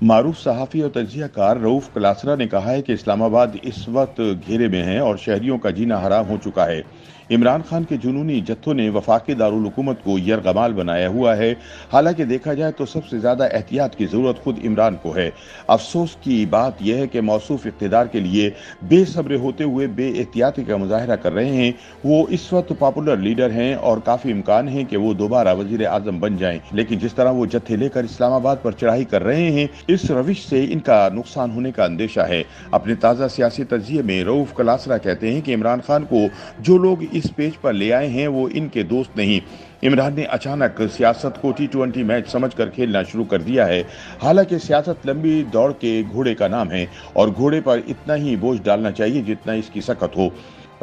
मारूफ सहाफ़ी और तज्ज़ियाकार रऊफ़ क्लासरा ने कहा है कि इस्लामाबाद इस वक्त घेरे में है और शहरियों का जीना हराम हो चुका है। इमरान खान के जुनूनी जत्थों ने वफाकी दारुल हुकूमत को यरगमाल बनाया हुआ है। हालांकि देखा जाए तो सबसे ज़्यादा एहतियात की ज़रूरत खुद इमरान को है। अफसोस की बात यह है कि मौसूफ इक़्तिदार के लिए बेसब्र होते हुए बेएहतियाती का मुजाहरा कर रहे हैं। वो इस वक्त पॉपुलर लीडर हैं और काफ़ी इम्कान है कि वो दोबारा वज़ीर आज़म बन जाएं, लेकिन जिस तरह वो जत्थे लेकर इस्लामाबाद पर चढ़ाई कर रहे हैं, इस रविश से इनका नुकसान होने का अंदेशा है। अपने ताज़ा सियासी तज्ज़िये में रऊफ़ क्लासरा कहते हैं कि इमरान खान को जो लोग इस पेज पर ले आए हैं वो इनके दोस्त नहीं। इमरान ने अचानक सियासत को T20 मैच समझकर खेलना शुरू कर दिया है। हालांकि सियासत लंबी दौड़ के घोड़े का नाम है और घोड़े पर इतना ही बोझ डालना चाहिए जितना इसकी सकत हो।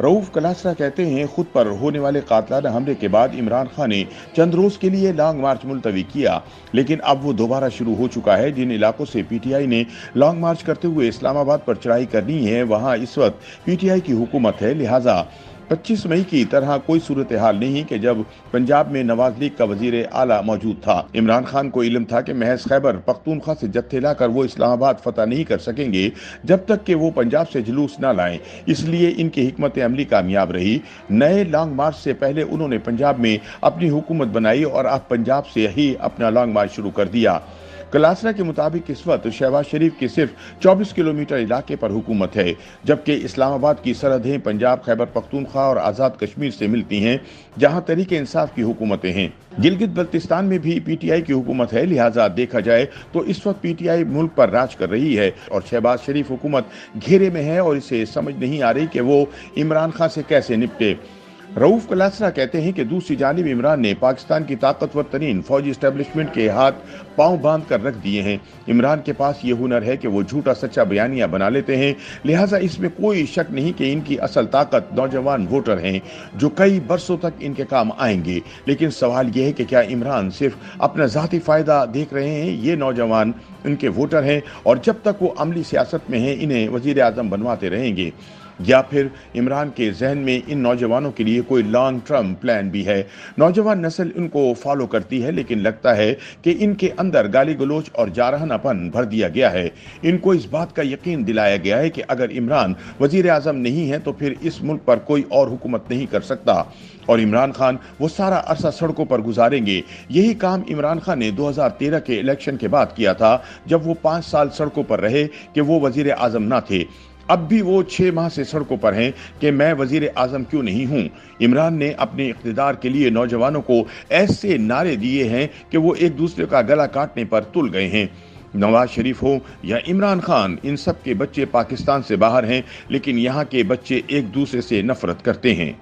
रऊफ़ क्लासरा कहते हैं खुद पर होने वाले कातलाना हमले के बाद इमरान खान ने चंद रोज के लिए लॉन्ग मार्च मुलतवी किया, लेकिन अब वो दोबारा शुरू हो चुका है। जिन इलाकों से पीटीआई ने लॉन्ग मार्च करते हुए इस्लामाबाद पर चढ़ाई करनी है वहां इस वक्त पीटीआई की हुकूमत है, लिहाजा 25 मई की तरह कोई सूरत हाल नहीं कि जब पंजाब में नवाज लीग का वजीर आला मौजूद था। इमरान खान को इल्म था कि महज खैबर पख्तूनख्वा से जत्थे लाकर वो इस्लामाबाद फतह नहीं कर सकेंगे जब तक कि वो पंजाब से जुलूस ना लाएं, इसलिए इनकी हिकमत अमली कामयाब रही। नए लॉन्ग मार्च से पहले उन्होंने पंजाब में अपनी हुकूमत बनाई और अब पंजाब से ही अपना लॉन्ग मार्च शुरू कर दिया। क्लासरा के मुताबिक इस वक्त शहबाज शरीफ के सिर्फ 24 किलोमीटर इलाके पर हुकूमत है, जबकि इस्लामाबाद की सरहदें पंजाब, खैबर पख्तूनख्वा और आज़ाद कश्मीर से मिलती हैं, जहां तहरीक इंसाफ की हुकूमतें हैं। गिलगित बल्तिस्तान में भी पीटीआई की हुकूमत है, लिहाजा देखा जाए तो इस वक्त पीटीआई मुल्क पर राज कर रही है और शहबाज शरीफ हुकूमत घेरे में है और इसे समझ नहीं आ रही कि वो इमरान खान से कैसे निपटे। रऊफ़ क्लासरा कहते हैं कि दूसरी जानिब इमरान ने पाकिस्तान की ताकतवर तरीन फौजी एस्टेब्लिशमेंट के हाथ पांव बांध कर रख दिए हैं। इमरान के पास ये हुनर है कि वो झूठा सच्चा बयानिया बना लेते हैं, लिहाजा इसमें कोई शक नहीं कि इनकी असल ताकत नौजवान वोटर हैं जो कई बरसों तक इनके काम आएंगे। लेकिन सवाल यह है कि क्या इमरान सिर्फ अपना ज़ाती फ़ायदा देख रहे हैं? ये नौजवान इनके वोटर हैं और जब तक वो अमली सियासत में हैं इन्हें वज़ीर आज़म बनवाते रहेंगे, या फिर इमरान के जहन में इन नौजवानों के लिए कोई लॉन्ग टर्म प्लान भी है। नौजवान नस्ल इनको फॉलो करती है, लेकिन लगता है कि इनके अंदर गाली गलोच और जारहानापन भर दिया गया है। इनको इस बात का यकीन दिलाया गया है कि अगर इमरान वजीर आज़म नहीं है तो फिर इस मुल्क पर कोई और हुकूमत नहीं कर सकता और इमरान खान वो सारा अरसा सड़कों पर गुजारेंगे। यही काम इमरान खान ने 2013 के इलेक्शन के बाद किया था, जब वो 5 साल सड़कों पर रहे कि वो वजीर आज़म ना थे। अब भी वो 6 माह से सड़कों पर हैं कि मैं वजीर आज़म क्यों नहीं हूं। इमरान ने अपने इक़्तिदार के लिए नौजवानों को ऐसे नारे दिए हैं कि वो एक दूसरे का गला काटने पर तुल गए हैं। नवाज शरीफ हो या इमरान खान, इन सब के बच्चे पाकिस्तान से बाहर हैं, लेकिन यहाँ के बच्चे एक दूसरे से नफरत करते हैं।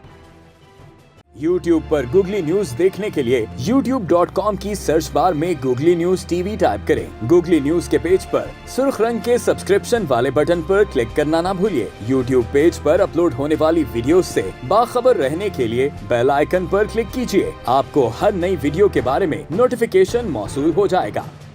YouTube पर गूगली न्यूज देखने के लिए youtube.com की सर्च बार में गूगली न्यूज टीवी टाइप करें। गूगली न्यूज के पेज पर सुर्ख रंग के सब्सक्रिप्शन वाले बटन पर क्लिक करना ना भूलिए। YouTube पेज पर अपलोड होने वाली वीडियोस से बाखबर रहने के लिए बेल आइकन पर क्लिक कीजिए। आपको हर नई वीडियो के बारे में नोटिफिकेशन मौसूल हो जाएगा।